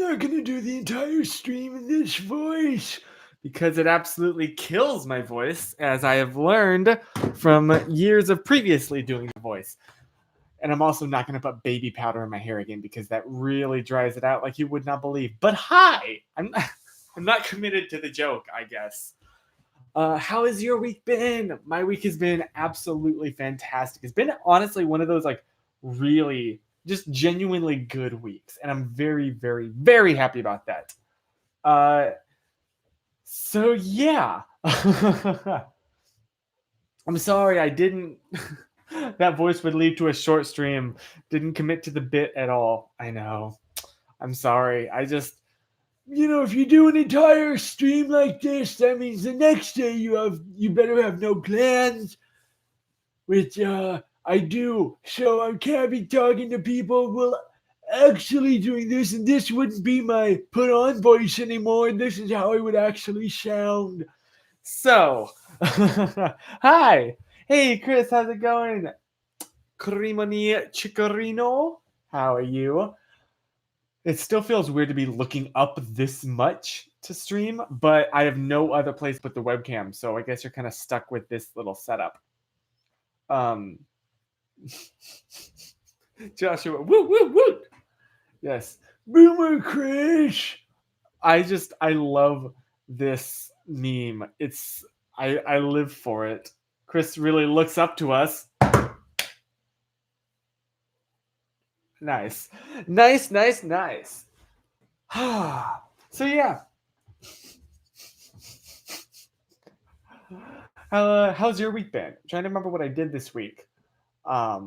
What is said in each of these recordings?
not going to do the entire stream in this voice because it absolutely kills my voice, as I have learned from years of previously doing the voice. And I'm also not going to put baby powder in my hair again because that really dries it out like you would not believe. But hi, I'm not committed to the joke, I guess. How has your week been? My week has been absolutely fantastic. It's been honestly one of those like really just genuinely good weeks, and I'm very, very, very happy about that. So yeah. I'm sorry I didn't that voice would lead to a short stream. Didn't commit to the bit at all. I know. I'm sorry. I just if you do an entire stream like this, that means the next day you better have no plans, which I do. So I can't be talking to people while actually doing this, and this wouldn't be my put on voice anymore. This is how I would actually sound. So, hi. Hey, Chris, how's it going? Crimoni Chicorino, how are you? It still feels weird to be looking up this much to stream, but I have no other place to put the webcam, so I guess you're kind of stuck with this little setup. Joshua, woo, woo, woo! Yes. Boomer Chris! I love this meme. I live for it. Chris really looks up to us. Nice. Nice, nice, nice. So yeah. How's your week been? I'm trying to remember what I did this week. Yeah.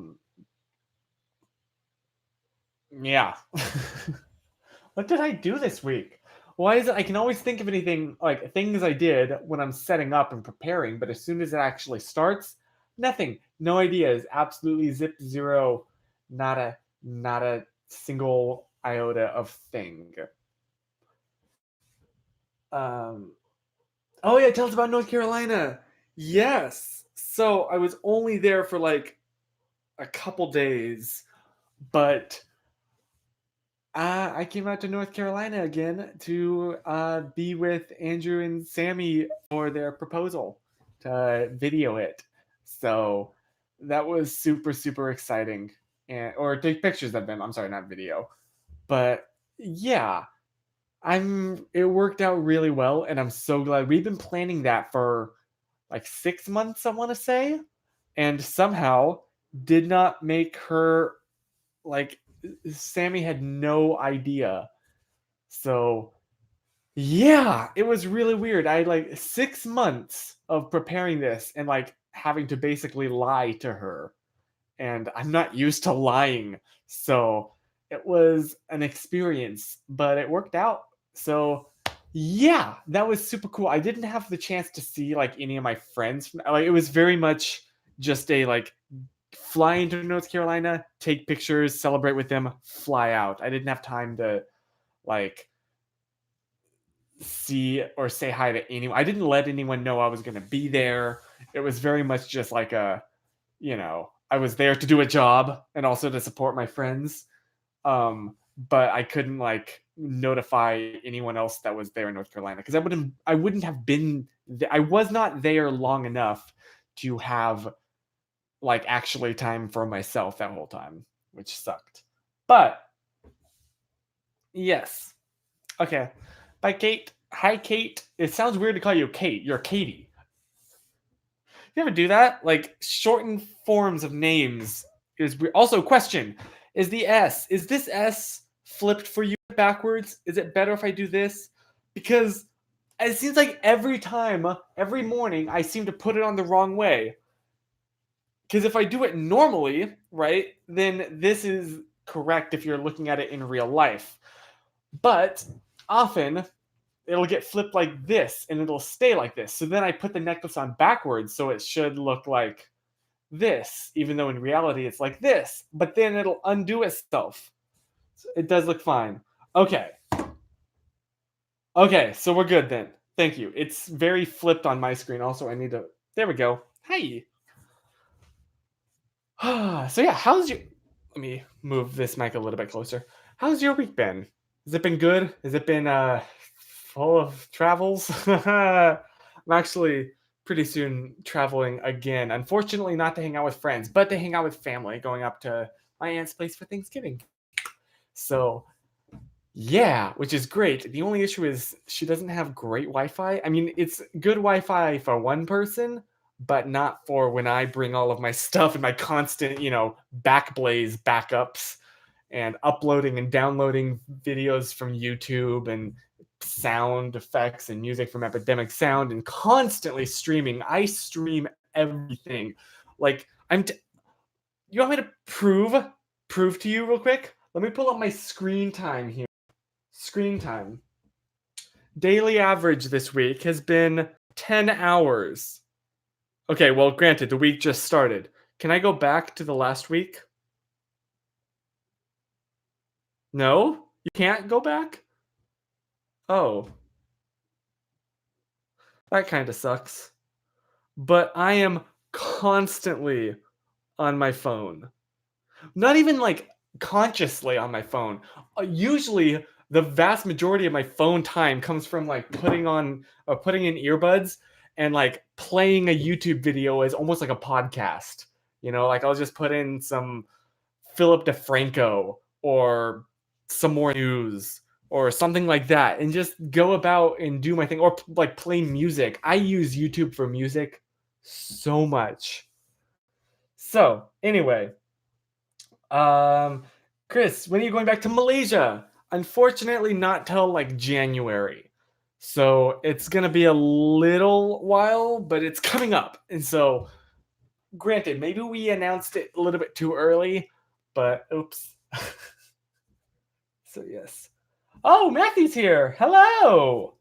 What did I do this week? Why is it I can always think of anything like things I did when I'm setting up and preparing, but as soon as it actually starts, nothing. No ideas. Absolutely zip zero. Not a single iota of thing. Oh yeah, tell us about North Carolina. Yes. So I was only there for like a couple days, but I came out to North Carolina again to be with Andrew and Sammy for their proposal to video it. So that was super, super exciting. Or take pictures of them. I'm sorry, not video. But yeah, it worked out really well, and I'm so glad. We've been planning that for like 6 months, I want to say, and somehow did not make her like Sammy had no idea. So yeah, it was really weird. I had like 6 months of preparing this and like having to basically lie to her. And I'm not used to lying. So it was an experience, but it worked out. So yeah, that was super cool. I didn't have the chance to see like any of my friends. Like it was very much just a like fly into North Carolina, take pictures, celebrate with them, fly out. I didn't have time to like see or say hi to anyone. I didn't let anyone know I was going to be there. It was very much just like I was there to do a job and also to support my friends. But I couldn't like notify anyone else that was there in North Carolina because I wouldn't have been I was not there long enough to have like actually time for myself that whole time, which sucked. But yes. Okay. Bye, Kate. Hi, Kate. It sounds weird to call you Kate. You're Katie. You ever do that? Like shortened forms of names is weird. Also, question: is this S flipped for you backwards? Is it better if I do this? Because it seems like every morning, I seem to put it on the wrong way. Because if I do it normally, right, then this is correct if you're looking at it in real life. But often it'll get flipped like this and it'll stay like this. So then I put the necklace on backwards so it should look like this, even though in reality it's like this. But then it'll undo itself. It does look fine. Okay. Okay, so we're good then. Thank you. It's very flipped on my screen. Also, I need to. There we go. Hi. So yeah, let me move this mic a little bit closer. How's your week been? Has it been good? Has it been full of travels? I'm actually pretty soon traveling again. Unfortunately, not to hang out with friends, but to hang out with family, going up to my aunt's place for Thanksgiving. So, yeah, which is great. The only issue is she doesn't have great Wi-Fi. I mean, it's good Wi-Fi for one person, but not for when I bring all of my stuff and my constant, Backblaze backups and uploading and downloading videos from YouTube and sound effects and music from Epidemic Sound and constantly streaming. I stream everything. Like you want me to prove to you real quick? Let me pull up my screen time here. Screen time. Daily average this week has been 10 hours. Okay, well, granted, the week just started. Can I go back to the last week? No? You can't go back? Oh, that kind of sucks. But I am constantly on my phone. Not even like consciously on my phone. Usually, the vast majority of my phone time comes from like putting in earbuds and like playing a YouTube video as almost like a podcast. Like I'll just put in some Philip DeFranco or some more news or something like that and just go about and do my thing or like play music. I use YouTube for music so much. So, anyway, um Chris, when are you going back to Malaysia? Unfortunately, not till like January. So, it's going to be a little while, but it's coming up. And so, granted, maybe we announced it a little bit too early, but oops. So yes. Oh, Matthew's here. Hello.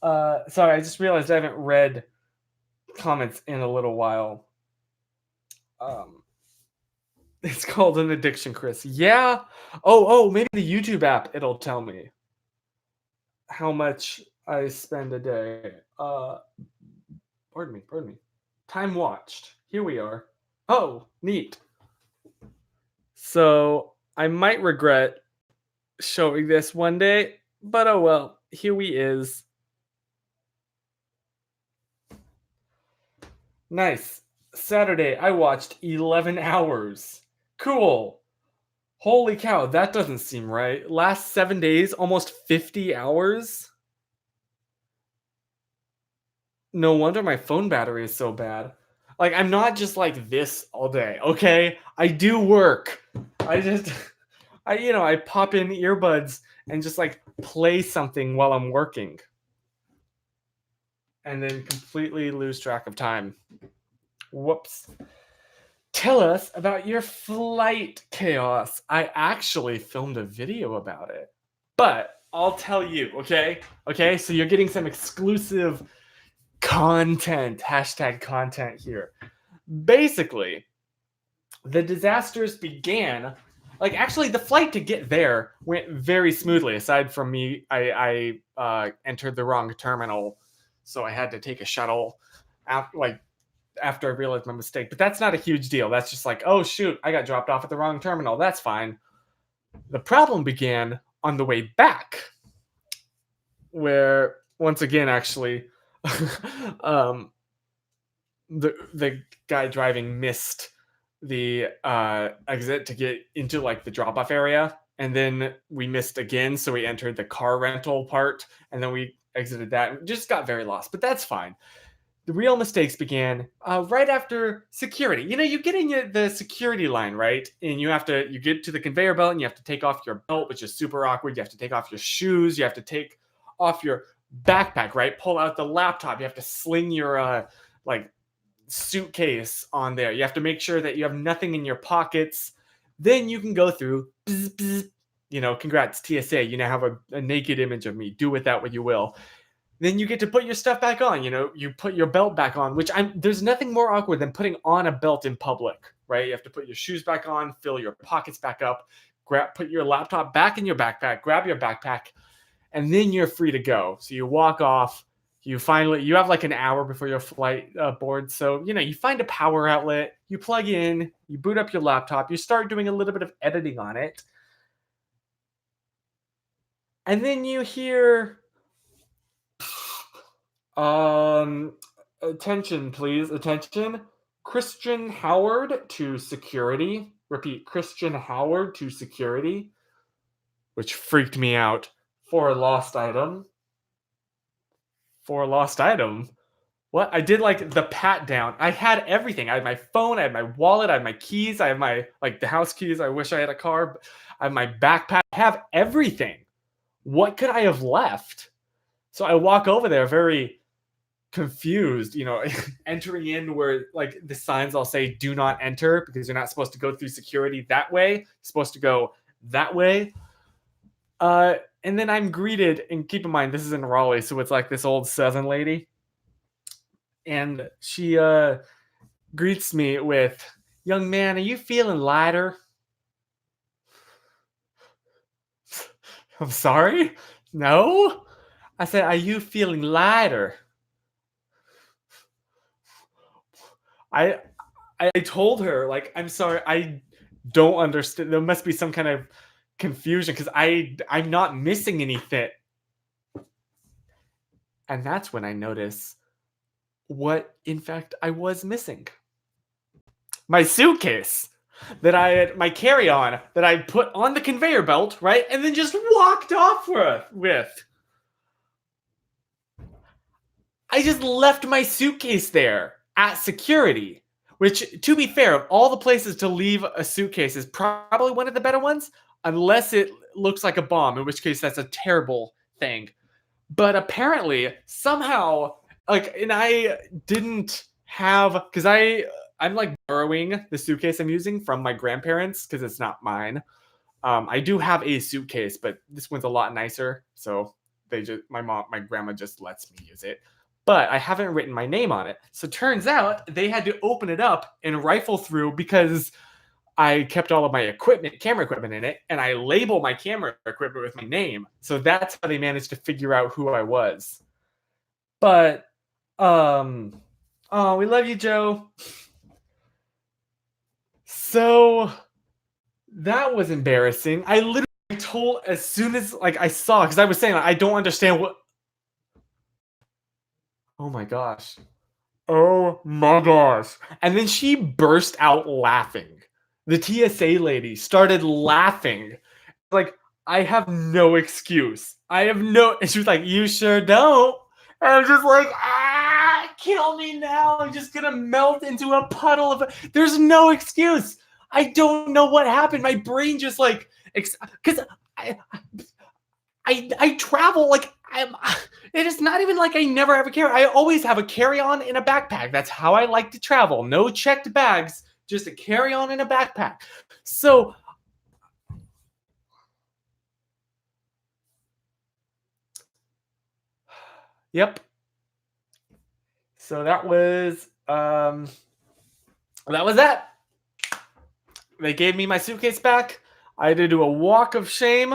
Sorry, I just realized I haven't read comments in a little while. Um, it's called an addiction, Chris. Yeah. Oh, maybe the YouTube app. It'll tell me how much I spend a day. Pardon me. Time watched. Here we are. Oh, neat. So I might regret showing this one day, but oh well. Here we is. Nice. Saturday, I watched 11 hours. Cool. Holy cow, that doesn't seem right. Last 7 days, almost 50 hours? No wonder my phone battery is so bad. Like, I'm not just like this all day, okay? I do work. I just, I pop in earbuds and just like play something while I'm working. And then completely lose track of time. Whoops. Tell us about your flight chaos. I actually filmed a video about it, but I'll tell you, okay? Okay, so you're getting some exclusive content, hashtag content here. Basically, the disasters began, like actually the flight to get there went very smoothly, aside from me, I entered the wrong terminal, so I had to take a shuttle after I realized my mistake. But that's not a huge deal. That's just like, oh shoot, I got dropped off at the wrong terminal. That's fine. The problem began on the way back, where once again, actually, um, the guy driving missed the exit to get into like the drop off area, and then we missed again, so we entered the car rental part, and then we exited that. And just got very lost, but that's fine. The real mistakes began right after security. You get in the security line, right? And you get to the conveyor belt and you have to take off your belt, which is super awkward. You have to take off your shoes. You have to take off your backpack, right? Pull out the laptop. You have to sling your like suitcase on there. You have to make sure that you have nothing in your pockets. Then you can go through. Bzz, bzz, congrats TSA. You now have a naked image of me. Do with that what you will. Then you get to put your stuff back on. You put your belt back on, which there's nothing more awkward than putting on a belt in public, right? You have to put your shoes back on, fill your pockets back up, put your laptop back in your backpack, grab your backpack, and then you're free to go. So you walk off. You have like an hour before your flight board. So, you find a power outlet, you plug in, you boot up your laptop, you start doing a little bit of editing on it. And then you hear, um, attention, please, attention. Christian Howard to security. Repeat, Christian Howard to security, which freaked me out. For a lost item. For a lost item. What? I did like the pat down. I had everything. I had my phone, I had my wallet, I had my keys, I have my like the house keys. I wish I had a car. I have my backpack. I have everything. What could I have left? So I walk over there very confused, entering in where like the signs all say do not enter because you're not supposed to go through security that way. You're supposed to go that way. And then I'm greeted, and keep in mind this is in Raleigh, so it's like this old Southern lady. And she greets me with, "Young man, are you feeling lighter?" I'm sorry? No? I said, "Are you feeling lighter?" I I told her, like, "I'm sorry, I don't understand. There must be some kind of confusion because I'm not missing anything." And that's when I notice what, in fact, I was missing. My suitcase that I had, my carry on that I put on the conveyor belt, right? And then just walked off with. I just left my suitcase there at security, which, to be fair, of all the places to leave a suitcase is probably one of the better ones, unless it looks like a bomb, in which case that's a terrible thing. But apparently, somehow, like, and I didn't have, because I'm like borrowing the suitcase I'm using from my grandparents because it's not mine. I do have a suitcase, but this one's a lot nicer, so my grandma just lets me use it. But I haven't written my name on it. So turns out they had to open it up and rifle through because I kept all of my camera equipment in it, and I label my camera equipment with my name. So that's how they managed to figure out who I was. But oh, we love you, Joe. So that was embarrassing. I literally told, as soon as like I saw, because I was saying, like, I don't understand what. Oh my gosh. Oh my gosh. And then she burst out laughing. The TSA lady started laughing. Like, I have no excuse. I have no. And she was like, "You sure don't." And I'm just like, kill me now. I'm just gonna melt into a puddle of. There's no excuse. I don't know what happened. My brain just like, because I travel like I'm. It is not even like I never have a carry. I always have a carry-on in a backpack. That's how I like to travel. No checked bags, just a carry-on in a backpack. So, yep. So that was that. They gave me my suitcase back. I had to do a walk of shame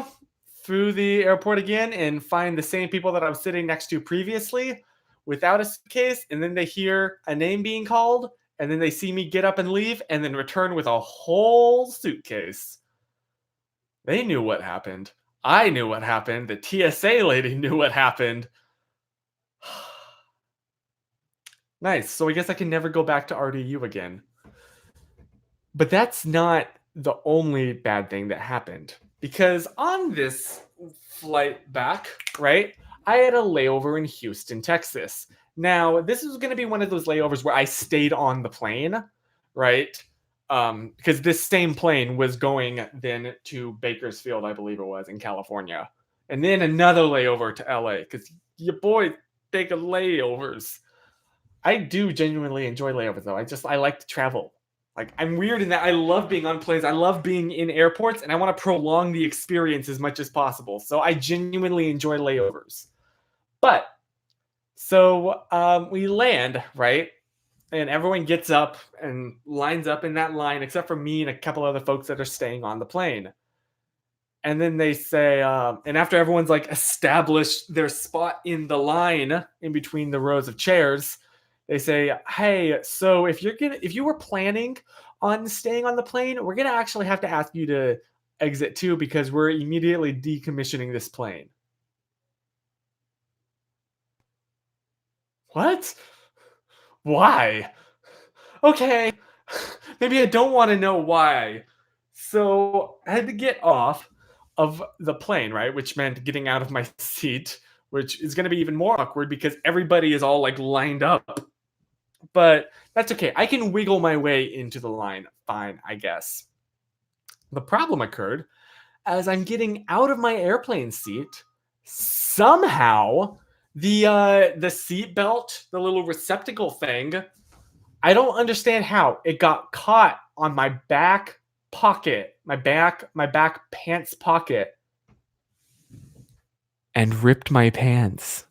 through the airport again and find the same people that I was sitting next to previously without a suitcase. And then they hear a name being called, and then they see me get up and leave, and then return with a whole suitcase. They knew what happened. I knew what happened. The TSA lady knew what happened. Nice. So I guess I can never go back to RDU again. But that's not the only bad thing that happened. Because on this flight back, right, I had a layover in Houston, Texas. Now, this was going to be one of those layovers where I stayed on the plane, right? Because this same plane was going then to Bakersfield, I believe it was, in California. And then another layover to LA, because your boy take layovers. I do genuinely enjoy layovers, though. I like to travel. Like, I'm weird in that I love being on planes. I love being in airports, and I want to prolong the experience as much as possible. So I genuinely enjoy layovers. But so we land, right? And everyone gets up and lines up in that line, except for me and a couple other folks that are staying on the plane. And then they say, and after everyone's like established their spot in the line in between the rows of chairs, they say, "Hey, so if you were planning on staying on the plane, we're gonna actually have to ask you to exit too because we're immediately decommissioning this plane." What? Why? Okay. Maybe I don't want to know why. So I had to get off of the plane, right? Which meant getting out of my seat, which is going to be even more awkward because everybody is all like lined up. But that's okay. I can wiggle my way into the line fine, I guess. The problem occurred as I'm getting out of my airplane seat. Somehow, the seat belt, the little receptacle thing, I don't understand how it got caught on my back pocket, my back pants pocket, and ripped my pants.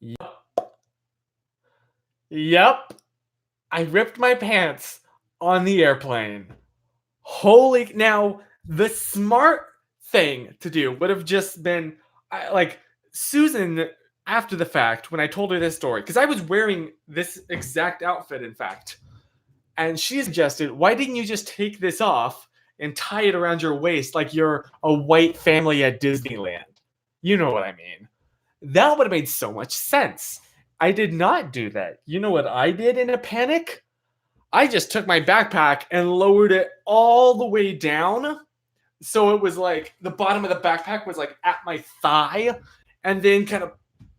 Yep. Yep. I ripped my pants on the airplane. Holy now, the smart thing to do would have just been like Susan after the fact when I told her this story because I was wearing this exact outfit in fact. And she suggested, "Why didn't you just take this off and tie it around your waist like you're a white family at Disneyland?" You know what I mean? That would have made so much sense. I did not do that. You know what I did in a panic? I just took my backpack and lowered it all the way down. So it was like the bottom of the backpack was like at my thigh and then kind of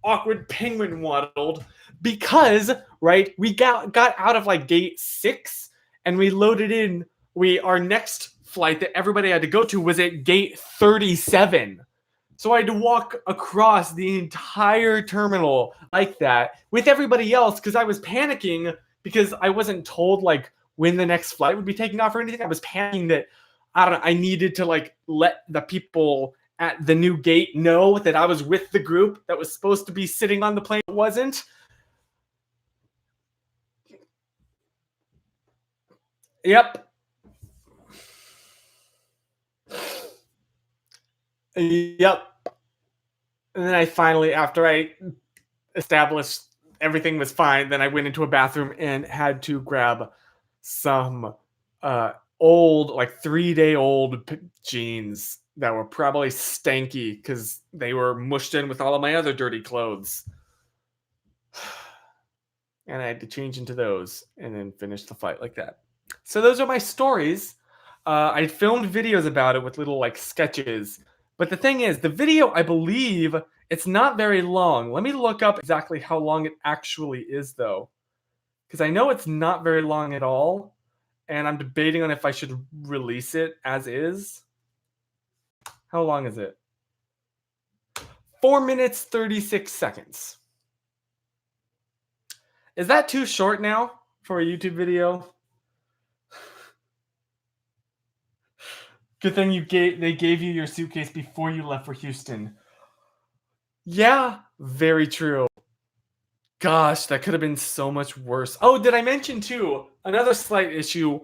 awkward penguin waddled because, right, we got out of like gate 6 and we loaded in our next flight that everybody had to go to was at gate 37. So I had to walk across the entire terminal like that with everybody else because I was panicking because I wasn't told like when the next flight would be taking off or anything. I was panicking that I don't know, I needed to like let the people at the new gate know that I was with the group that was supposed to be sitting on the plane but wasn't. Yep. Yep. And then I finally, after I established everything was fine, then I went into a bathroom and had to grab some uh old like 3-day old jeans that were probably stanky because they were mushed in with all of my other dirty clothes. And I had to change into those and then finish the fight like that. So those are my stories. I filmed videos about it with little like sketches. But the thing is, the video, I believe, it's not very long. Let me look up exactly how long it actually is, though, because I know it's not very long at all, and I'm debating on if I should release it as is. How long is it? 4 minutes 36 seconds. Is that too short now for a YouTube video? Good thing they gave you your suitcase before you left for Houston. Yeah, very true. Gosh, that could have been so much worse. Oh, did I mention too another slight issue?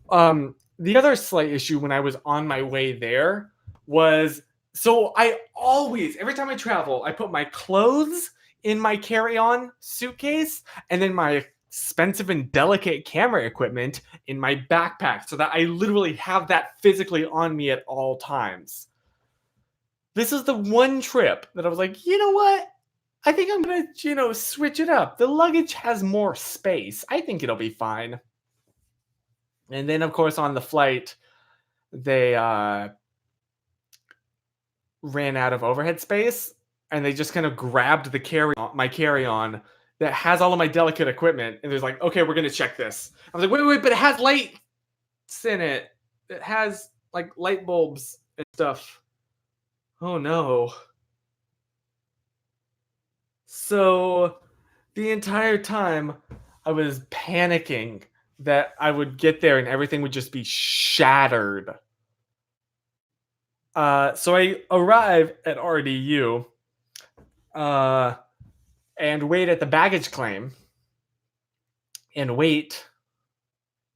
The other slight issue when I was on my way there was so I always, every time I travel, I put my clothes in my carry-on suitcase and then my expensive and delicate camera equipment in my backpack so that I literally have that physically on me at all times. This is the one trip that I was like, you know what? I think I'm gonna, switch it up. The luggage has more space. I think it'll be fine. And then, of course, on the flight, they ran out of overhead space, and they just kind of grabbed my carry-on that has all of my delicate equipment, and they're like, "Okay, we're gonna check this." I was like, "Wait, but it has lights in it. It has like light bulbs and stuff." Oh no! So the entire time I was panicking that I would get there and everything would just be shattered. So I arrive at RDU uh, and wait at the baggage claim and wait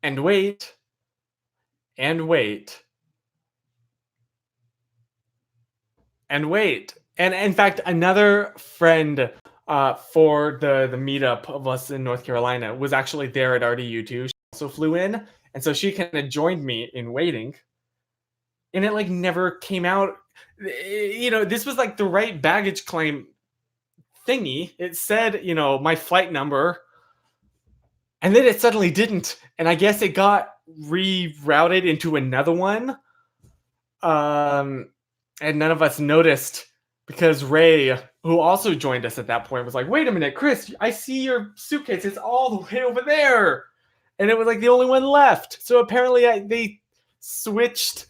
and wait and wait and wait. And in fact, another friend for the meetup of us in North Carolina was actually there at RDU too. She also flew in, and so she kind of joined me in waiting. And it like never came out. This was like the right baggage claim thingy. It said, my flight number, and then it suddenly didn't. And I guess it got rerouted into another one. And none of us noticed because Ray, who also joined us at that point, was like, "Wait a minute, Chris, I see your suitcase. It's all the way over there." And it was like the only one left. So apparently they switched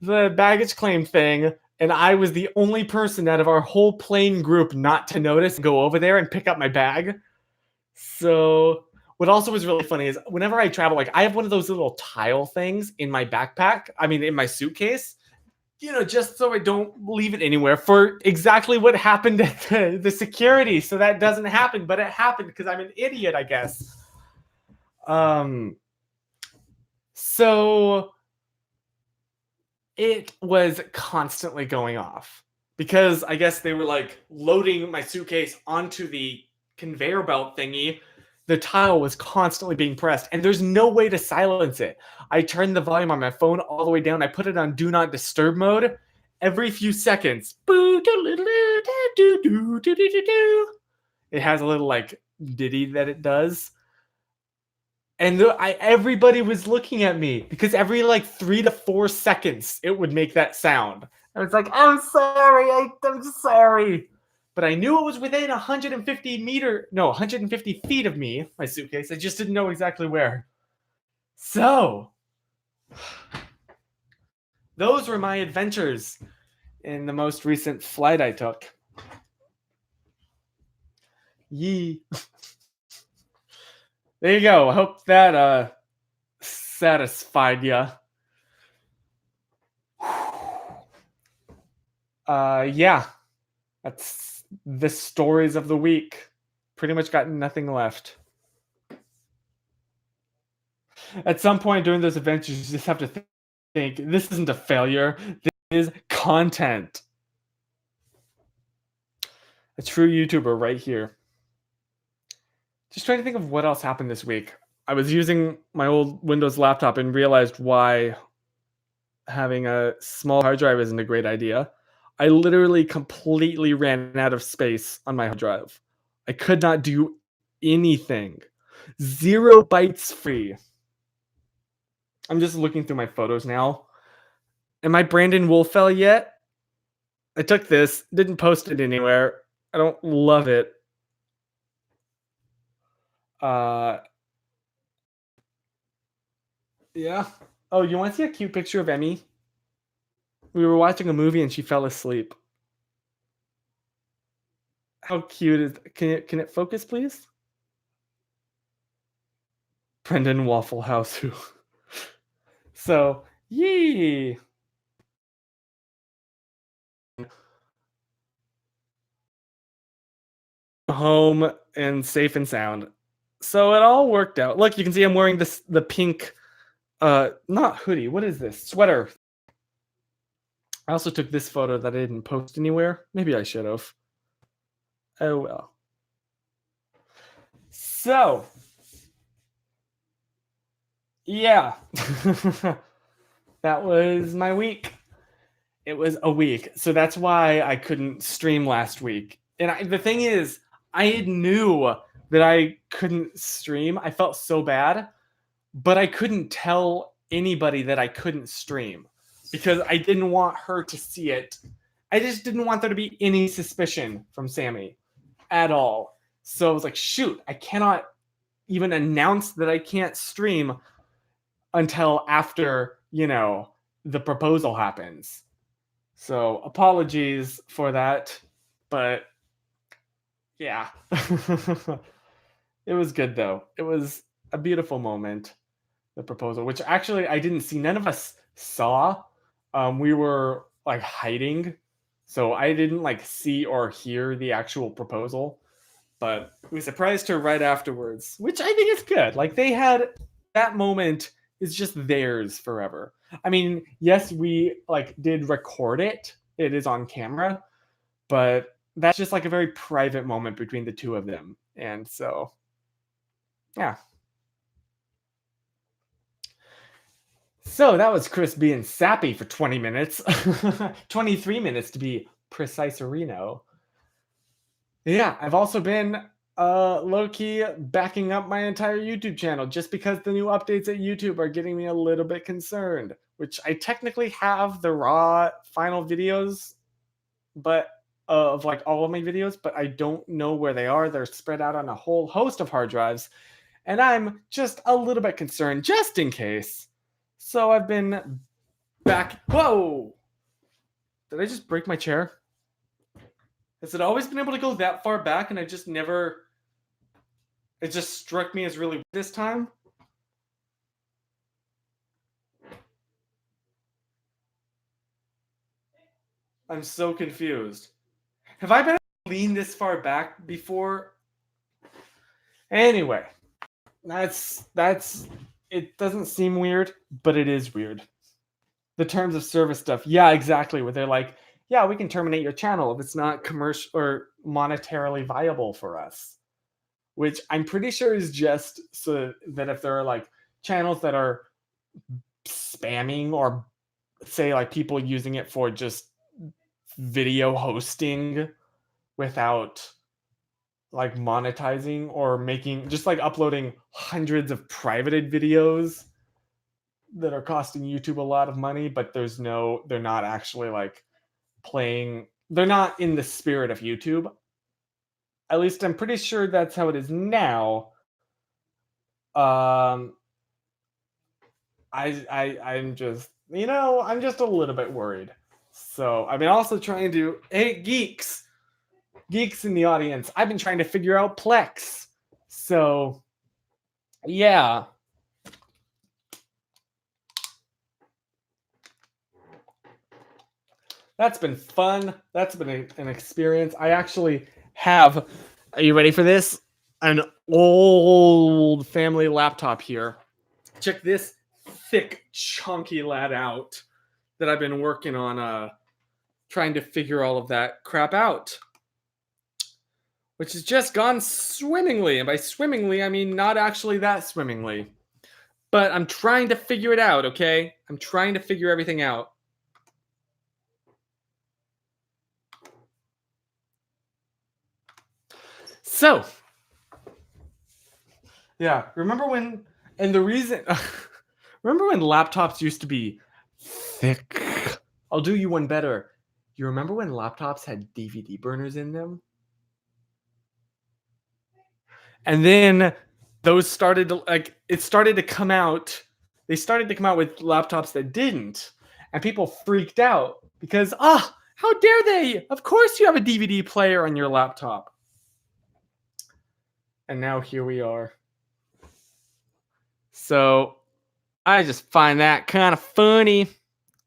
the baggage claim thing, and I was the only person out of our whole plane group not to notice and go over there and pick up my bag. So what also was really funny is whenever I travel, like I have one of those little tile things in my backpack. I mean, in my suitcase, just so I don't leave it anywhere for exactly what happened at the security. So that doesn't happen, but it happened because I'm an idiot, I guess. So it was constantly going off because I guess they were like loading my suitcase onto the conveyor belt thingy. The tile was constantly being pressed, and there's no way to silence it. I turned the volume on my phone all the way down. I put it on do not disturb mode. Every few seconds, it has a little like ditty that it does. And everybody was looking at me because every like 3 to 4 seconds it would make that sound. And it's like, I'm sorry, I'm sorry. But I knew it was within 150 feet of me, my suitcase. I just didn't know exactly where. So, those were my adventures in the most recent flight I took. Yee. There you go. I hope that satisfied you. Yeah. That's the stories of the week. Pretty much got nothing left. At some point during those adventures, you just have to think, this isn't a failure. This is content. A true YouTuber right here. Just trying to think of what else happened this week. I was using my old Windows laptop and realized why having a small hard drive isn't a great idea. I literally completely ran out of space on my hard drive. I could not do anything. 0 bytes free. I'm just looking through my photos now. Am I Brandon Wolfell yet? I took this, didn't post it anywhere. I don't love it. Yeah. Oh, you want to see a cute picture of Emmy? We were watching a movie and she fell asleep. How cute is can it focus, please? Brendan Waffle House who. So, yee. Home and safe and sound. So it all worked out. Look, you can see I'm wearing the pink not hoodie. What is this? Sweater. I also took this photo that I didn't post anywhere. Maybe I should have. Oh well. So, yeah. That was my week. It was a week. So that's why I couldn't stream last week. And the thing is, I knew that I couldn't stream. I felt so bad, but I couldn't tell anybody that I couldn't stream because I didn't want her to see it. I just didn't want there to be any suspicion from Sammy at all. So I was like, shoot, I cannot even announce that I can't stream until after, the proposal happens. So apologies for that, but yeah. It was good though. It was a beautiful moment, the proposal, which actually I didn't see. None of us saw. We were like hiding, so I didn't like see or hear the actual proposal. But we surprised her right afterwards, which I think is good. Like they had that moment is just theirs forever. I mean, yes, we like did record it. It is on camera, but that's just like a very private moment between the two of them. And so, yeah. So that was Chris being sappy for 20 minutes. 23 minutes to be precise, Reno. Yeah, I've also been low key backing up my entire YouTube channel just because the new updates at YouTube are getting me a little bit concerned. Which I technically have the raw final videos, but of like all of my videos, but I don't know where they are. They're spread out on a whole host of hard drives, and I'm just a little bit concerned just in case. So I've been back. Whoa! Did I just break my chair? Has it always been able to go that far back and I just never. It just struck me as really this time? I'm so confused. Have I been lean this far back before? Anyway, that's it doesn't seem weird, but it is weird. The terms of service stuff. Yeah, exactly. Where they're like, yeah, we can terminate your channel if it's not commercial or monetarily viable for us. Which I'm pretty sure is just so that if there are like channels that are spamming or say like people using it for just video hosting without like monetizing or making just like uploading hundreds of privated videos that are costing YouTube a lot of money, but they're not actually like playing, they're not in the spirit of YouTube. At least I'm pretty sure that's how it is now. Um, I'm just, I'm just a little bit worried. So I've been also trying to, hey, geeks in the audience, I've been trying to figure out Plex. So yeah. That's been fun. That's been an experience. I actually have, are you ready for this? An old family laptop here. Check this thick, chunky lad out that I've been working on trying to figure all of that crap out. Which has just gone swimmingly. And by swimmingly, I mean not actually that swimmingly. But I'm trying to figure it out, okay? I'm trying to figure everything out. So, yeah, remember when, and the reason, remember when laptops used to be thick? I'll do you one better. You remember when laptops had DVD burners in them? And then those started to, like, it started to come out. They started to come out with laptops that didn't. And people freaked out because, how dare they? Of course you have a DVD player on your laptop. And now here we are. So I just find that kind of funny.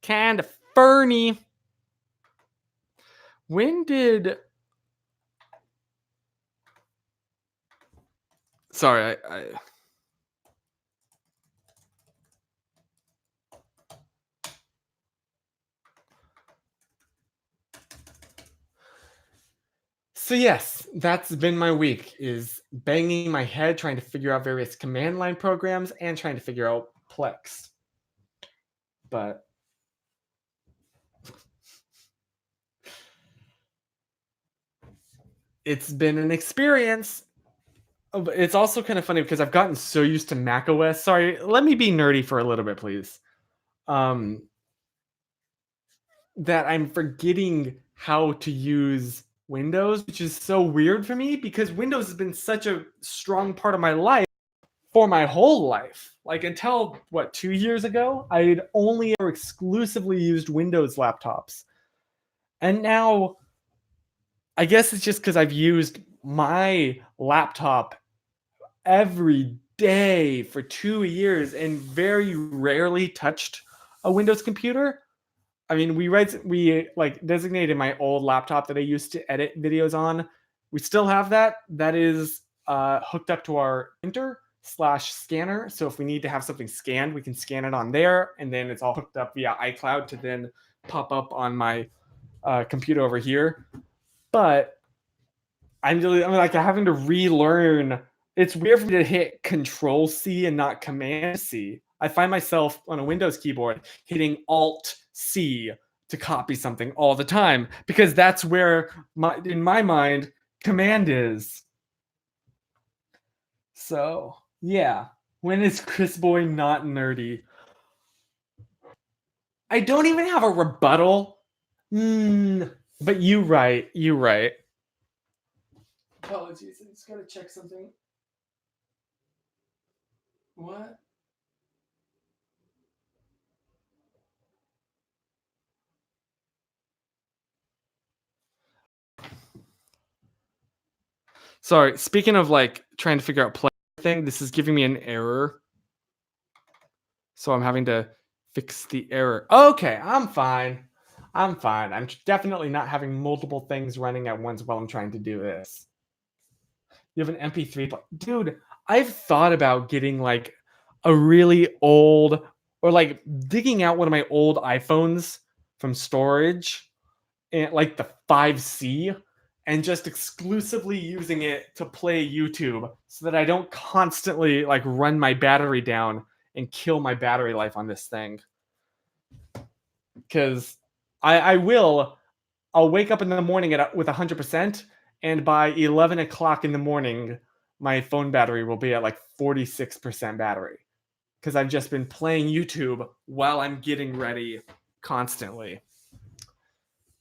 Kind of funny. When did. Sorry, I So yes, that's been my week is banging my head trying to figure out various command line programs and trying to figure out Plex. But it's been an experience. But it's also kind of funny because I've gotten so used to Mac OS. Sorry, let me be nerdy for a little bit, please. Um, that I'm forgetting how to use Windows, which is so weird for me because Windows has been such a strong part of my life for my whole life. Like until what, 2 years ago, I'd only ever exclusively used Windows laptops. And now I guess it's just because I've used my laptop every day for 2 years and very rarely touched a Windows computer. I mean, we like designated my old laptop that I used to edit videos on. We still have that. That is hooked up to our printer/scanner. So if we need to have something scanned, we can scan it on there, and then it's all hooked up via iCloud to then pop up on my computer over here. But I'm like having to relearn. It's weird for me to hit Control C and not Command C I find myself on a Windows keyboard hitting Alt C to copy something all the time because that's where in my mind command is. So, yeah. When is Chris Boy not nerdy? I don't even have a rebuttal. But you right. You right. Apologies. I just gotta check something. What? Sorry. Speaking of like trying to figure out play thing, this is giving me an error. So I'm having to fix the error. Okay, I'm fine. I'm fine. I'm definitely not having multiple things running at once while I'm trying to do this. You have an MP3 dude, I've thought about getting like a really old or like digging out one of my old iPhones from storage and like the 5C and just exclusively using it to play YouTube so that I don't constantly like run my battery down and kill my battery life on this thing. Because I'll wake up in the morning with 100%, and by 11 o'clock in the morning, my phone battery will be at like 46% battery. Because I've just been playing YouTube while I'm getting ready constantly.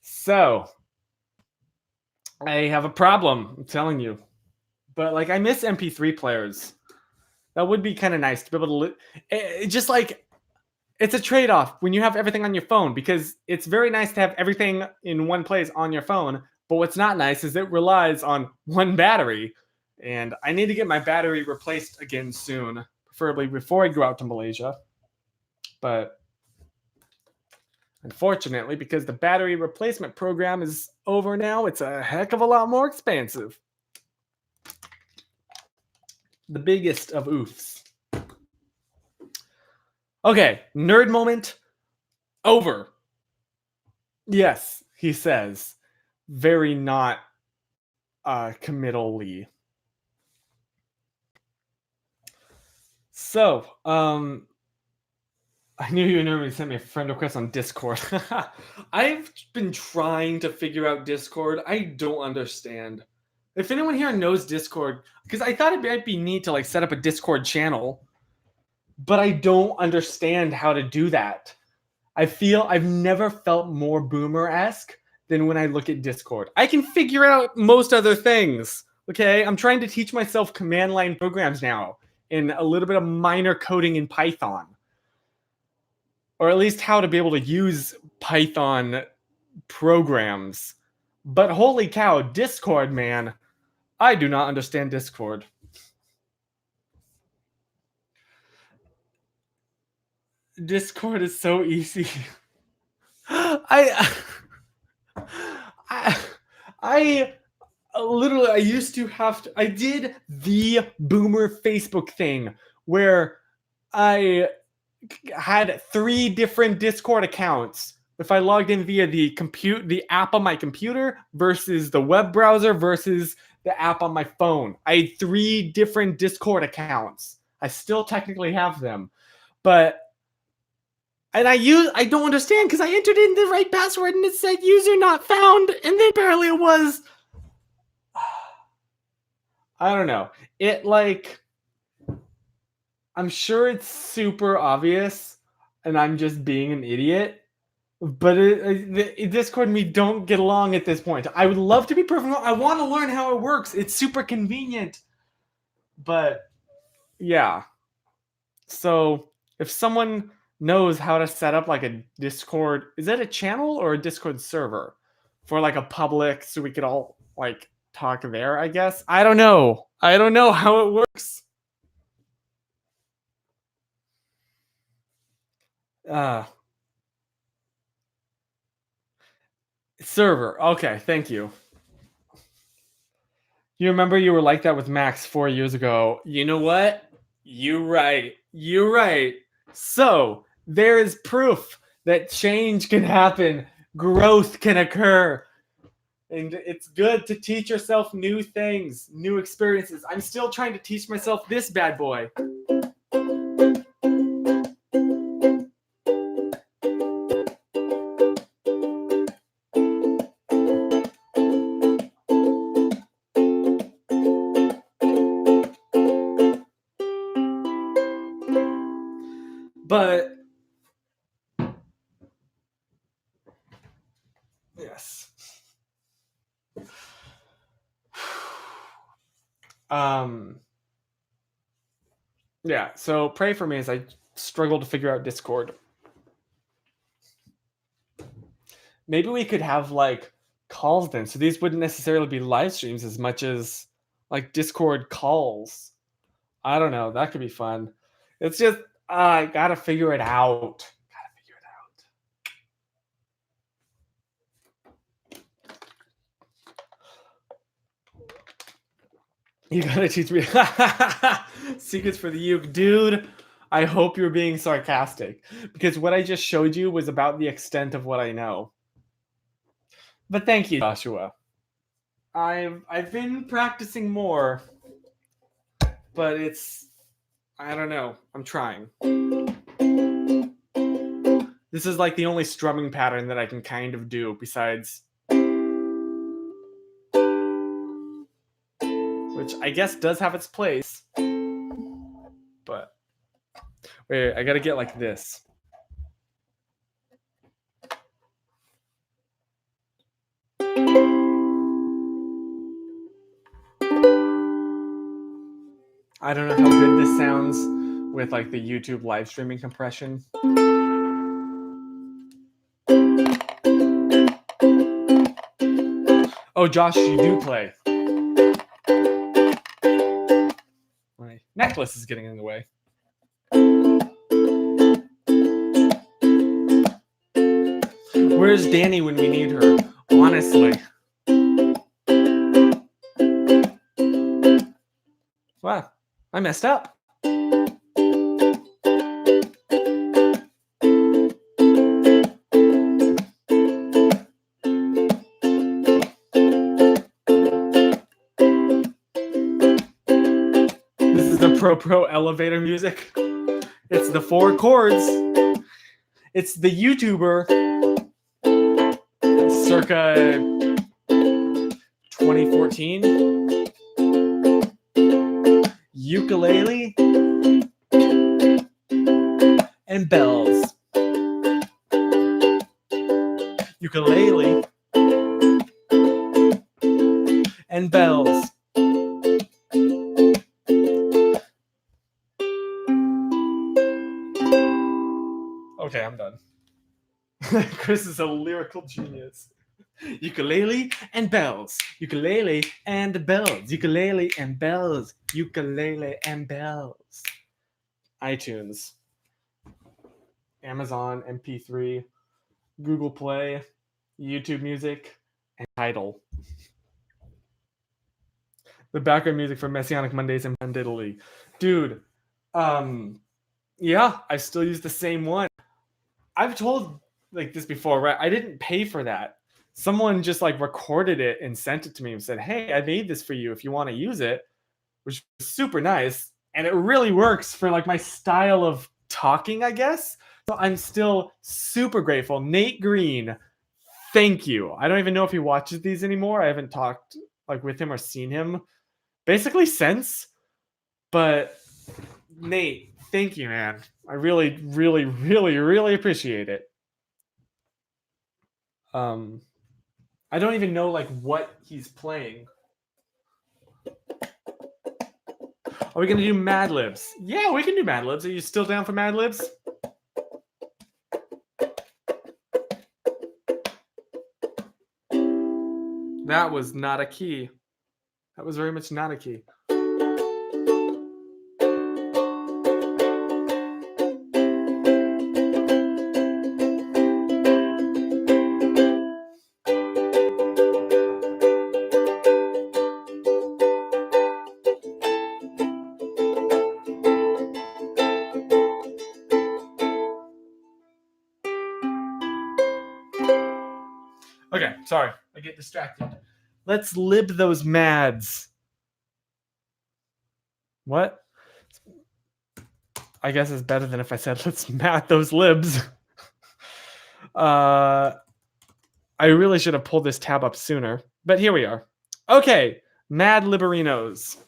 So, I have a problem, I'm telling you. But like, I miss MP3 players. That would be kind of nice to be able to just like it's a trade-off when you have everything on your phone because it's very nice to have everything in one place on your phone, but what's not nice is it relies on one battery, and I need to get my battery replaced again soon, preferably before I go out to Malaysia. But unfortunately, because the battery replacement program is over now, it's a heck of a lot more expensive. The biggest of oofs. Okay, nerd moment over. Yes, he says, very not committally. So, I knew you normally sent me a friend request on Discord. I've been trying to figure out Discord. I don't understand. If anyone here knows Discord, because I thought it might be neat to like set up a Discord channel, but I don't understand how to do that. I feel I've never felt more boomer-esque than when I look at Discord. I can figure out most other things. Okay, I'm trying to teach myself command line programs now and a little bit of minor coding in Python. Or at least how to be able to use Python programs. But holy cow, Discord, man. I do not understand Discord. Discord is so easy. I literally I used to have to I did the boomer Facebook thing where I had 3 different Discord accounts. If I logged in via the app on my computer versus the web browser versus the app on my phone. I had 3 different Discord accounts. I still technically have them. But I don't understand because I entered in the right password and it said user not found, and then apparently it was. I don't know. It like I'm sure it's super obvious, and I'm just being an idiot. But Discord and me don't get along at this point. I would love to be perfect. I want to learn how it works. It's super convenient. But yeah. So if someone knows how to set up like a Discord, is that a channel or a Discord server for like a public so we could all like talk there, I guess? I don't know. I don't know how it works. Server. Okay, thank you. You remember you were like that with Max 4 years ago. You know what? You're right. You're right. So, there is proof that change can happen, growth can occur. And it's good to teach yourself new things, new experiences. I'm still trying to teach myself this bad boy. But yes. Yeah, so pray for me as I struggle to figure out Discord. Maybe we could have like calls then. So these wouldn't necessarily be live streams as much as like Discord calls. I don't know. That could be fun. It's just I gotta figure it out. Gotta figure it out. You gotta teach me secrets for the uke, dude. I hope you're being sarcastic because what I just showed you was about the extent of what I know. But thank you, Joshua. I've been practicing more, but it's I don't know. I'm trying. This is like the only strumming pattern that I can kind of do besides which I guess does have its place. But wait, I gotta get like this. I don't know how good this sounds with like the YouTube live streaming compression. Oh, Josh, you do play. My necklace is getting in the way. Where's Danny when we need her? Honestly. Wow, I messed up. This is the Pro elevator music. It's the 4 chords. It's the YouTuber circa 2014. Ukulele and bells. Ukulele and bells. Okay, I'm done. Chris is a lyrical genius. Ukulele and bells. Ukulele and bells. Ukulele and bells. Ukulele and bells. iTunes, Amazon MP3, Google Play, YouTube Music, and Tidal. The background music for Messianic Mondays and Italy. Dude, yeah, I still use the same one. I've told like this before, right? I didn't pay for that. Someone just like recorded it and sent it to me and said, "Hey, I made this for you if you want to use it," which was super nice. And it really works for like my style of talking, I guess. So I'm still super grateful. Nate Green, thank you. I don't even know if he watches these anymore. I haven't talked like with him or seen him basically since. But Nate, thank you, man. I really, really, really, really appreciate it. I don't even know like what he's playing. Are we gonna do Mad Libs? Yeah, we can do Mad Libs. Are you still down for Mad Libs? That was not a key. That was very much not a key. Okay, sorry. I get distracted. Let's lib those mads. What? I guess it's better than if I said let's mat those libs. I really should have pulled this tab up sooner, but here we are. Okay, Mad Liberinos.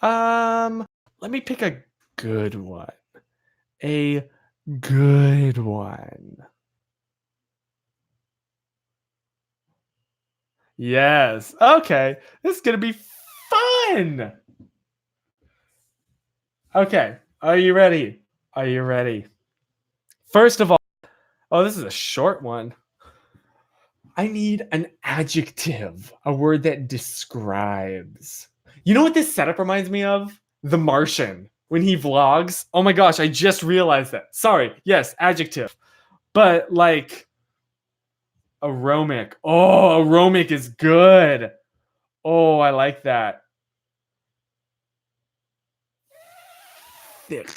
Um, Let me pick a good one. A good one. Yes. Okay. This is gonna be fun. Okay. Are you ready? Are you ready? First of all, oh, this is a short one. I need an adjective, a word that describes. You know what this setup reminds me of? The Martian when he vlogs. Oh my gosh, I just realized that. Sorry. Yes, adjective. But like aromic. Oh, aromic is good. Oh, I like that. Thick.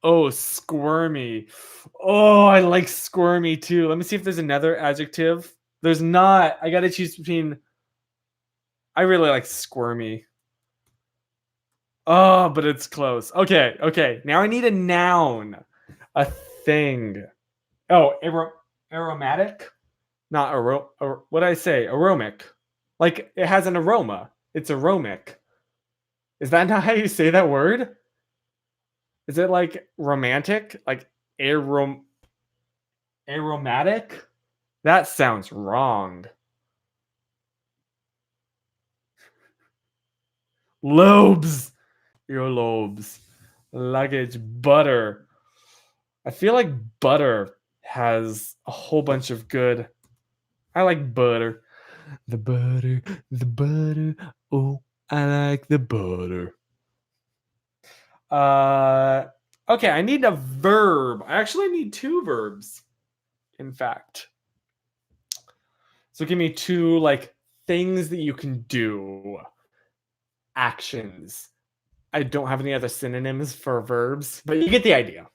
Oh, squirmy. Oh, I like squirmy too. Let me see if there's another adjective. There's not. I got to choose between. I really like squirmy. Oh, but it's close. Okay, okay. Now I need a noun. A thing. Oh, aromatic? Not what did I say? Aromic. Like it has an aroma. It's aromic. Is that not how you say that word? Is it like romantic? Like aromatic? That sounds wrong. Lobes. Earlobes. Luggage. Butter. I feel like butter has a whole bunch of good. I like butter. The butter. The butter. Oh, I like the butter. Uh okay, I need a verb. I actually need two verbs, in fact. So give me two like things that you can do. Actions. I don't have any other synonyms for verbs, but you get the idea.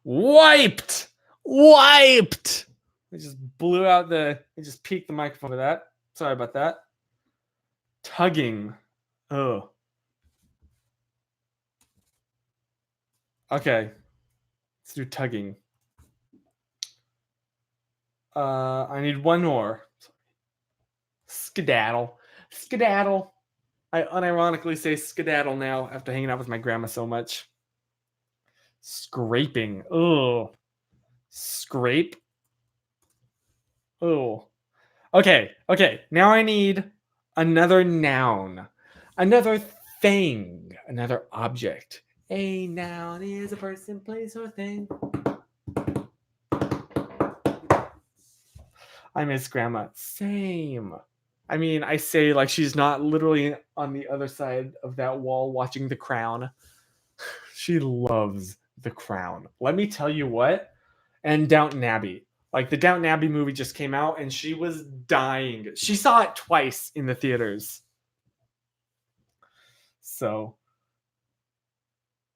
Wiped. Wiped. I just blew out I just peaked the microphone with that. Sorry about that. Tugging. Oh. Okay. Let's do tugging. I need one more. Skedaddle. Skedaddle. I unironically say skedaddle now after hanging out with my grandma so much. Scraping. Oh. Scrape. Oh. Okay. Okay. Now I need another noun. Another thing. Another object. A noun is a person, place, or thing. I miss grandma. Same. I mean, I say like she's not literally on the other side of that wall watching The Crown. She loves The Crown. Let me tell you what. And Downton Abbey. Like the Downton Abbey movie just came out and she was dying. She saw it twice in the theaters. So,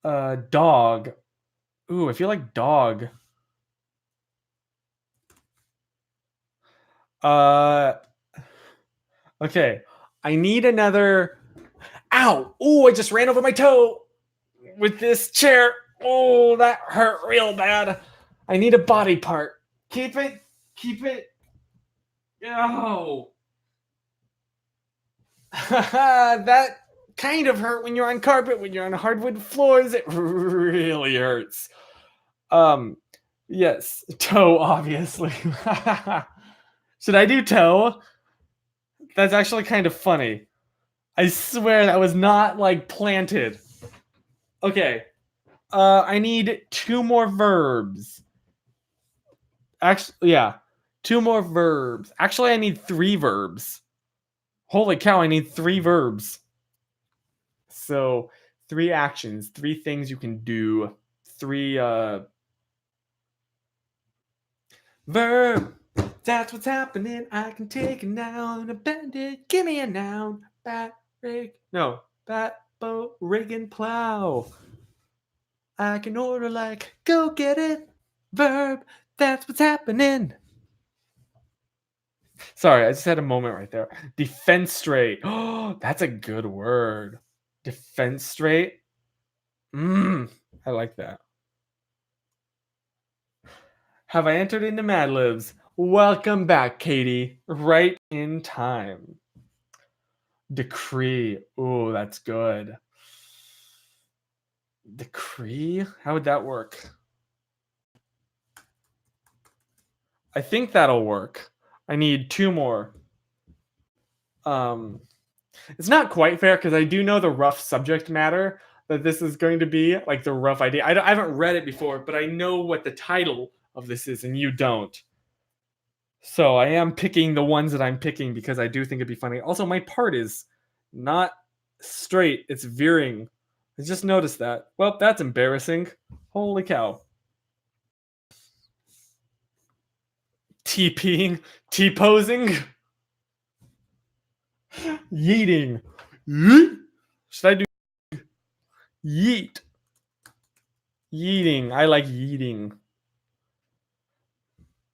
dog. Ooh, I feel like dog. Uh, okay. I need another. Ow! Ooh, I just ran over my toe with this chair. Oh, that hurt real bad. I need a body part. Keep it. Keep it. Oh. That kind of hurt when you're on carpet. When you're on hardwood floors, it really hurts. Yes, toe, obviously. Should I do toe? That's actually kind of funny. I swear that was not like planted. Okay. I need two more verbs. Actually, yeah. Two more verbs. Actually, I need three verbs. Holy cow, I need three verbs. So, three actions, three things you can do, three verb. That's what's happening. I can take a noun and bend it. Give me a noun. Bat, rig. No. Bat, boat, rig, and plow. I can order like, go get it. Verb. That's what's happening. Sorry, I just had a moment right there. Defenstrate. Oh, that's a good word. Defenstrate. I like that. Have I entered into Mad Libs? Welcome back, Katie. Right in time. Decree. Ooh, that's good. Decree? How would that work? I think that'll work. I need two more. Um, it's not quite fair because I do know the rough subject matter that this is going to be, like the rough idea. I haven't read it before, but I know what the title of this is, and you don't. So I am picking the ones that I'm picking because I do think it'd be funny. Also, my part is not straight, it's veering. I just noticed that. Well, that's embarrassing. Holy cow. TPing, T-posing, yeeting. Should I do yeet? Yeeting. I like yeeting.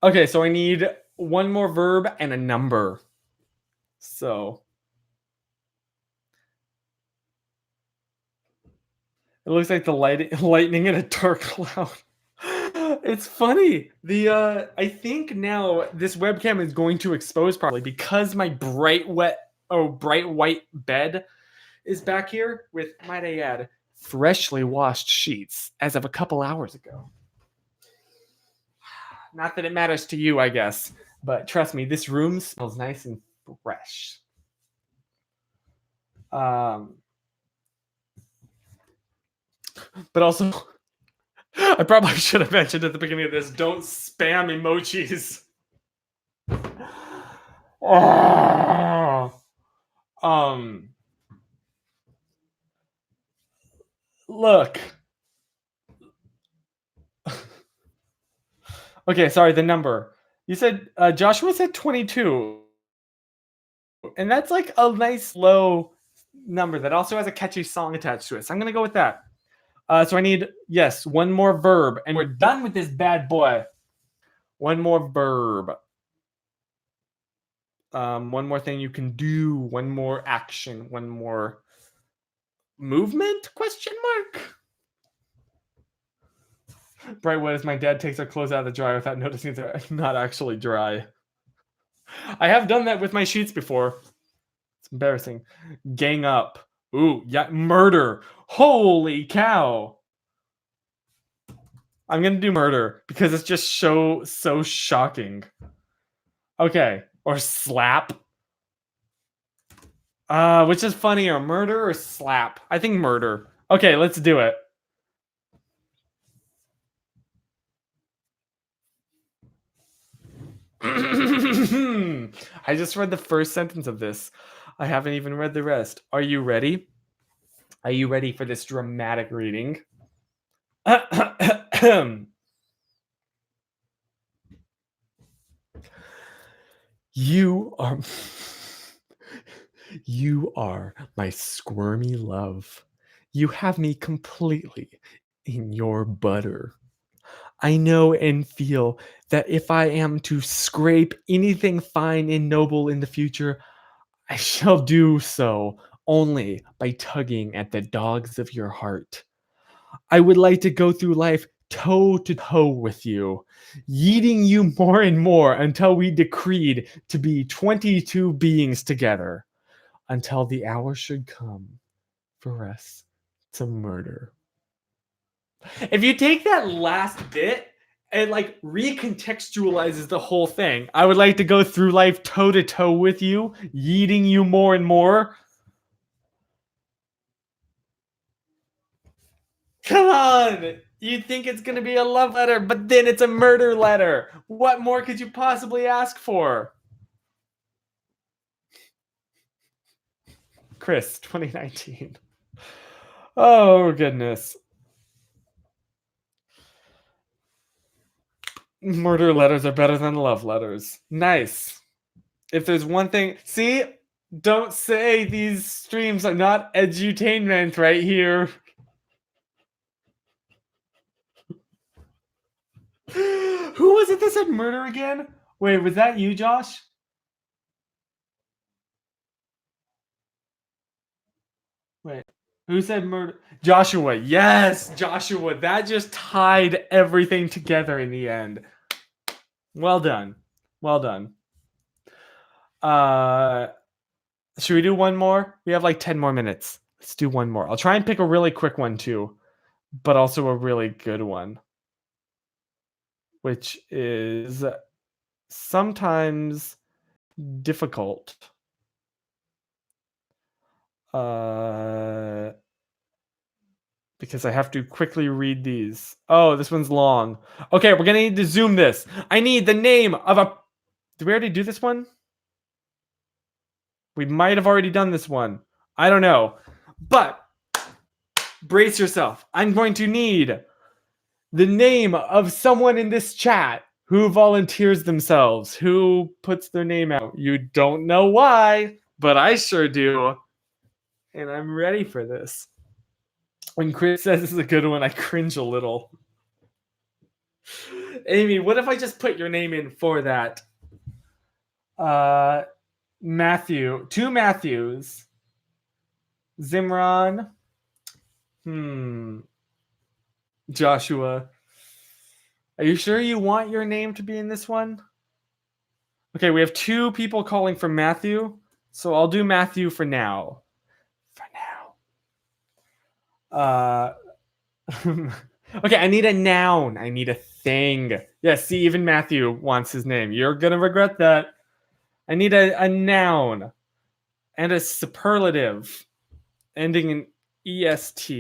Okay, so I need one more verb and a number. So it looks like the lightning in a dark cloud. It's funny. I think now this webcam is going to expose probably because my bright white bed is back here with, might I add, freshly washed sheets as of a couple hours ago. Not that it matters to you, I guess, but trust me, this room smells nice and fresh. But also, I probably should have mentioned at the beginning of this, don't spam emojis. Look. Okay, sorry, the number. You said Joshua said 22. And that's like a nice low number that also has a catchy song attached to it. So I'm going to go with that. So I need, yes, one more verb. And we're done with this bad boy. One more verb. One more thing you can do. One more action. One more movement? Question mark. Bright white as my dad takes our clothes out of the dryer without noticing they're not actually dry. I have done that with my sheets before. It's embarrassing. Gang up. Ooh, yeah, murder. Holy cow. I'm gonna do murder because it's just so shocking. Okay, or slap. Which is funnier, murder or slap? I think murder. Okay, let's do it. I just read the first sentence of this. I haven't even read the rest. Are you ready? Are you ready for this dramatic reading? You are my squirmy love. You have me completely in your butter. I know and feel that if I am to scrape anything fine and noble in the future, I shall do so only by tugging at the dogs of your heart. I would like to go through life toe to toe with you, yeeting you more and more until we decreed to be 22 beings together, until the hour should come for us to murder. If you take that last bit and like recontextualizes the whole thing, I would like to go through life toe to toe with you, yeeting you more and more. Come on! You think it's gonna be a love letter, but then it's a murder letter. What more could you possibly ask for? Chris, 2019. Oh, goodness. Murder letters are better than love letters. Nice. If there's one thing, see, don't say these streams are not edutainment right here. Who was it that said murder again? Wait, was that you, Josh? Wait, who said murder? Joshua. Yes, Joshua. That just tied everything together in the end. Well done. Well done. Should we do one more? We have like 10 more minutes. Let's do one more. I'll try and pick a really quick one too, but also a really good one, which is sometimes difficult. Because I have to quickly read these. Oh, this one's long. Okay, we're gonna need to zoom this. I need the name of a. Did we already do this one? We might have already done this one. I don't know. But brace yourself. I'm going to need the name of someone in this chat who volunteers themselves, who puts their name out. You don't know why, but I sure do. And I'm ready for this. When Chris says this is a good one, I cringe a little. Amy, what if I just put your name in for that? Matthew. 2 Matthews. Zimran. Joshua. Are you sure you want your name to be in this one? Okay, we have 2 people calling for Matthew, so I'll do Matthew for now. Okay, I need a noun. I need a thing. Yeah, see, even Matthew wants his name. You're gonna regret that. I need a noun and a superlative ending in est.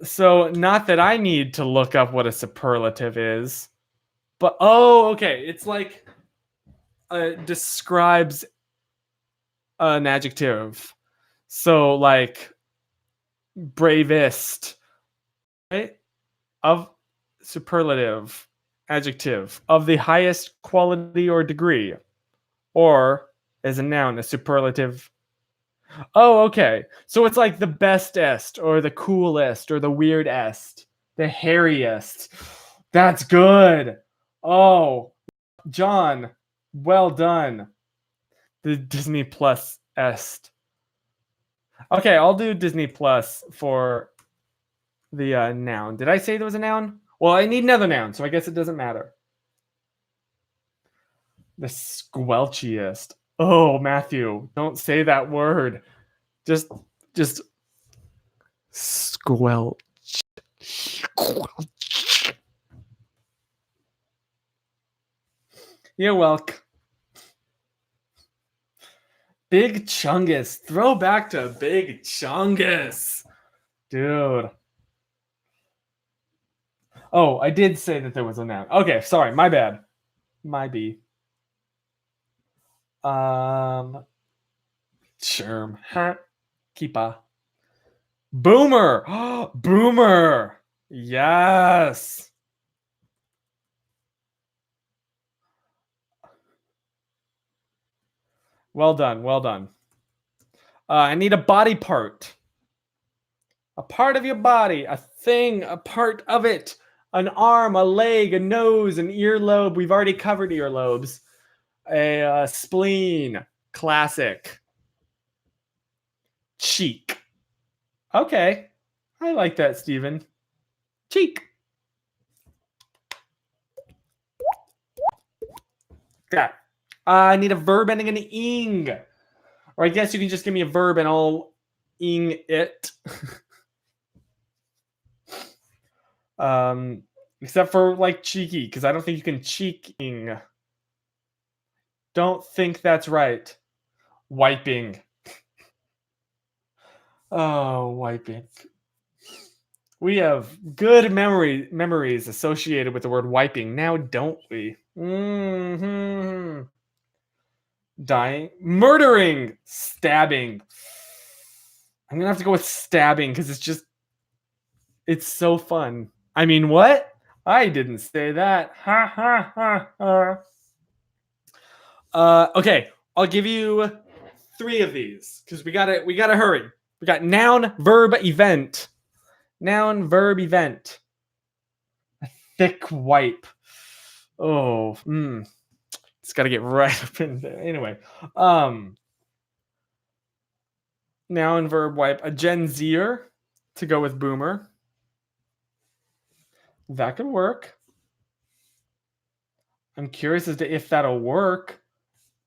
So, not that I need to look up what a superlative is, but okay, it's like describes an adjective. So, like bravest, right? Of superlative, adjective of the highest quality or degree, or as a noun, a superlative. Oh, okay. So it's like the bestest, or the coolest, or the weirdest, the hairiest. That's good. Oh, John, well done. The Disney Plus est. Okay, I'll do Disney Plus for the noun. Did I say there was a noun? Well, I need another noun, so I guess it doesn't matter. The squelchiest. Oh, Matthew, don't say that word. Just squelch. You're welcome. Big Chungus. Throwback to Big Chungus. Dude. Oh, I did say that there was a noun. Okay, sorry, my bad. My B. Sherm. Keepa. Boomer. Boomer. Yes. Well done. Well done. I need a body part. A part of your body. A thing. A part of it. An arm, a leg, a nose, an earlobe. We've already covered earlobes. A spleen. Classic. Cheek. Okay. I like that, Steven. Cheek. Yeah. I need a verb ending in ing. Or I guess you can just give me a verb and I'll ing it. Except for like cheeky, because I don't think you can cheeking. Don't think that's right. Wiping. Oh, wiping. We have good memories associated with the word wiping now, don't we? Mm-hmm. Dying. Murdering. Stabbing. I'm gonna have to go with stabbing because it's so fun. I mean, what? I didn't say that. Ha ha ha ha. Okay, I'll give you 3 of these because we gotta hurry. We got noun, verb, event. Noun, verb, event. A thick wipe. Oh, it's got to get right up in there. Anyway, noun, verb, wipe. A Gen Zer to go with boomer. That could work. I'm curious as to if that'll work.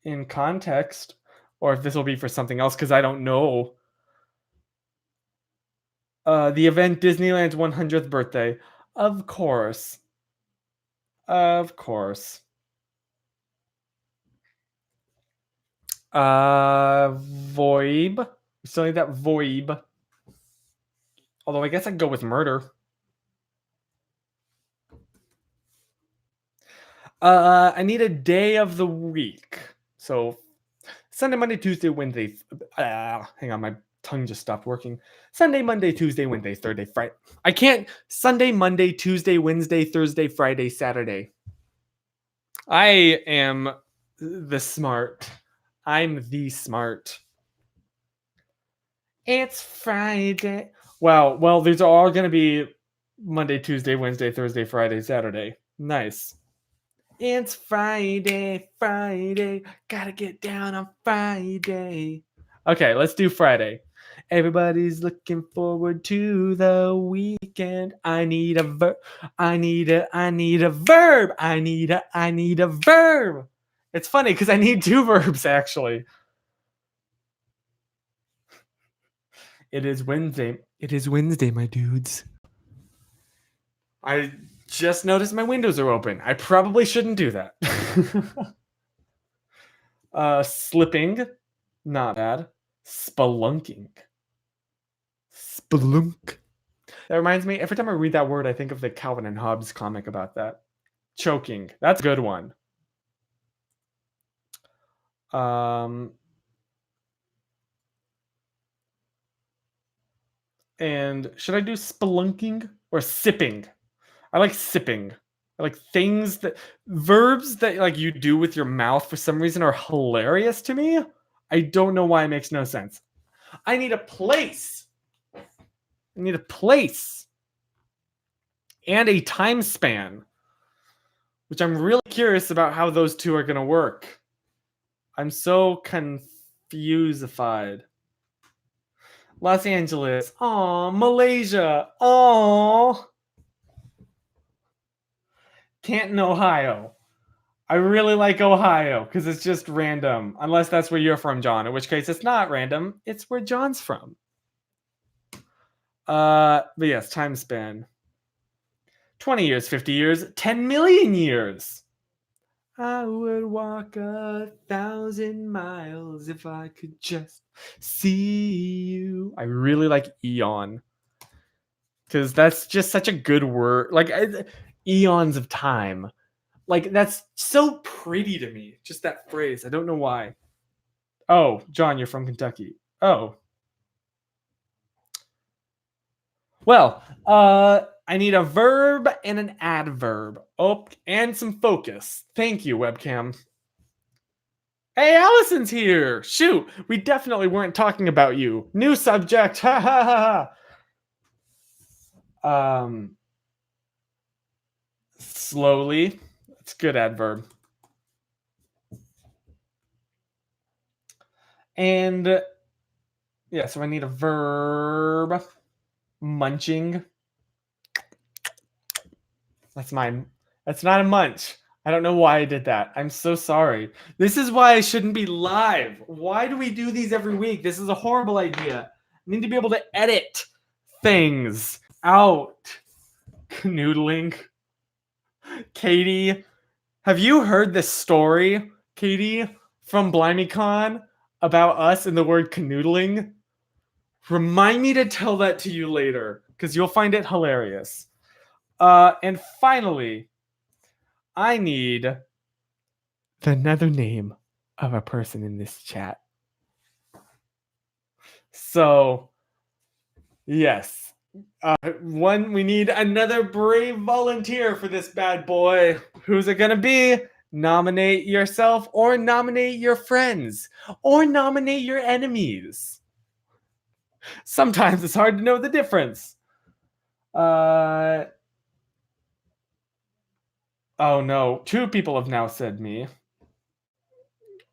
in context, or if this will be for something else, because I don't know. The event Disneyland's 100th birthday. Of course. Of course. VoIP. We still need that VoIP. Although I guess I could go with murder. I need a day of the week. So Sunday, Monday, Tuesday, Wednesday. Hang on, my tongue just stopped working. Sunday, Monday, Tuesday, Wednesday, Thursday, Friday. I can't. Sunday, Monday, Tuesday, Wednesday, Thursday, Friday, Saturday. I am the smart. I'm the smart. It's Friday. Wow. Well, these are all going to be Monday, Tuesday, Wednesday, Thursday, Friday, Saturday. Nice. It's Friday, Friday. Gotta get down on Friday. Okay, let's do Friday. Everybody's looking forward to the weekend. I need a verb. I need a verb. I need a verb. It's funny because I need two verbs actually. It is Wednesday. It is Wednesday, my dudes. I just noticed my windows are open. I probably shouldn't do that. Slipping, not bad. Spelunking. Spelunk. That reminds me, every time I read that word, I think of the Calvin and Hobbes comic about that. Choking. That's a good one. And should I do spelunking or sipping? I like sipping. I like things that verbs that like you do with your mouth for some reason are hilarious to me. I don't know why it makes no sense. I need a place. I need a place. And a time span. Which I'm really curious about how those two are going to work. I'm so confusified. Los Angeles. Aw, Malaysia. Aw. Canton, Ohio. I really like Ohio because it's just random. Unless that's where you're from, John. In which case, it's not random. It's where John's from. But yes, time span. 20 years, 50 years, 10 million years. I would walk 1,000 miles if I could just see you. I really like eon. Because that's just such a good word. Like, eons of time. Like, that's so pretty to me. Just that phrase. I don't know why. Oh, John, you're from Kentucky. Oh. Well, I need a verb and an adverb. Oh, and some focus. Thank you, webcam. Hey, Allison's here. Shoot, we definitely weren't talking about you. New subject. Ha ha ha. Slowly. That's good adverb. And yeah, so I need a verb. Munching. That's mine. That's not a munch. I don't know why I did that. I'm so sorry. This is why I shouldn't be live. Why do we do these every week? This is a horrible idea. I need to be able to edit things out. Canoodling. Katie, have you heard this story, Katie, from BlimeyCon about us and the word canoodling? Remind me to tell that to you later, because you'll find it hilarious. And finally, I need another name of a person in this chat. So, yes. We need another brave volunteer for this bad boy. Who's it gonna be? Nominate yourself or nominate your friends or nominate your enemies. Sometimes it's hard to know the difference. Oh no, 2 people have now said me.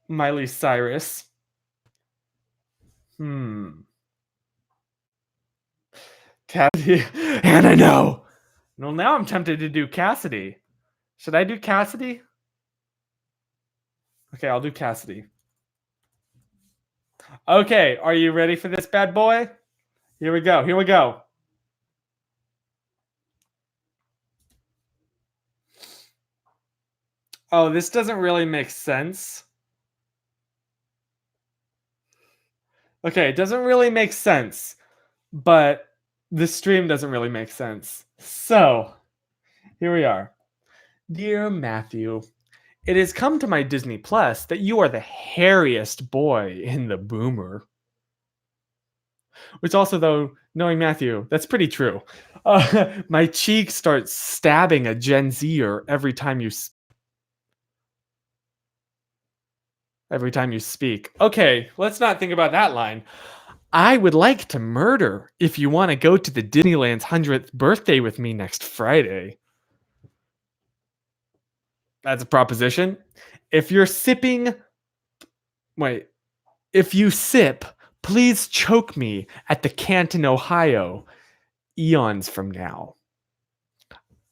Miley Cyrus. Cassidy. And I know. Well, now I'm tempted to do Cassidy. Should I do Cassidy? Okay, I'll do Cassidy. Okay, are you ready for this bad boy? Here we go. Here we go. Oh, this doesn't really make sense. Okay, it doesn't really make sense, but the stream doesn't really make sense. So, here we are. Dear Matthew, it has come to my Disney Plus that you are the hairiest boy in the boomer. Which also, though, knowing Matthew, that's pretty true. My cheek starts stabbing a Gen Zer every time you speak. Okay, let's not think about that line. I would like to murder if you want to go to the Disneyland's 100th birthday with me next Friday. That's a proposition. If you're sipping. Wait. If you sip, please choke me at the Canton, Ohio, eons from now.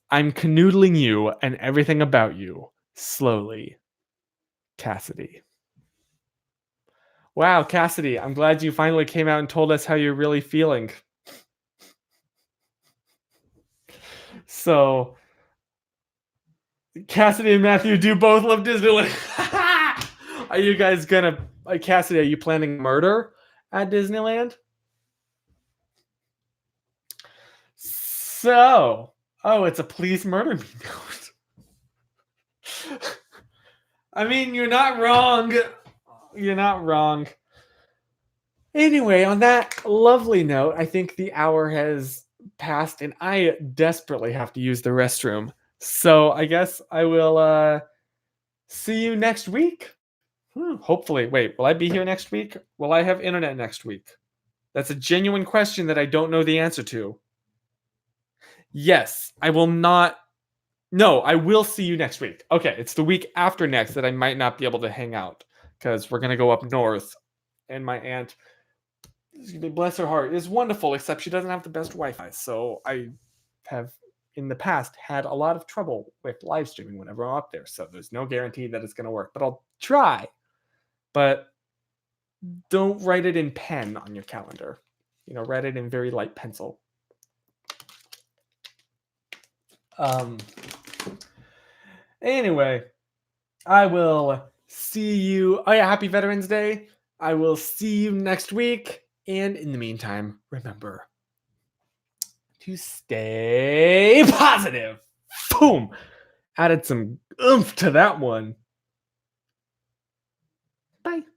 I'm canoodling you and everything about you, slowly. Cassidy. Wow, Cassidy, I'm glad you finally came out and told us how you're really feeling. So, Cassidy and Matthew do both love Disneyland. Are you guys gonna, Cassidy, are you planning murder at Disneyland? So, oh, it's a please murder me note. I mean, you're not wrong. You're not wrong. Anyway, on that lovely note, I think the hour has passed and I desperately have to use the restroom. So I guess I will see you next week. Hopefully. Wait, will I be here next week? Will I have internet next week? That's a genuine question that I don't know the answer to. Yes, I will not. No, I will see you next week. Okay, it's the week after next that I might not be able to hang out because we're going to go up north and my aunt, bless her heart, is wonderful, except she doesn't have the best Wi-Fi. So I have in the past had a lot of trouble with live streaming whenever I'm up there. So there's no guarantee that it's going to work, but I'll try. But don't write it in pen on your calendar. Write it in very light pencil. Anyway, I will see you. Oh yeah, happy Veterans Day. I will see you next week. And in the meantime, remember to stay positive. Boom. Added some oomph to that one.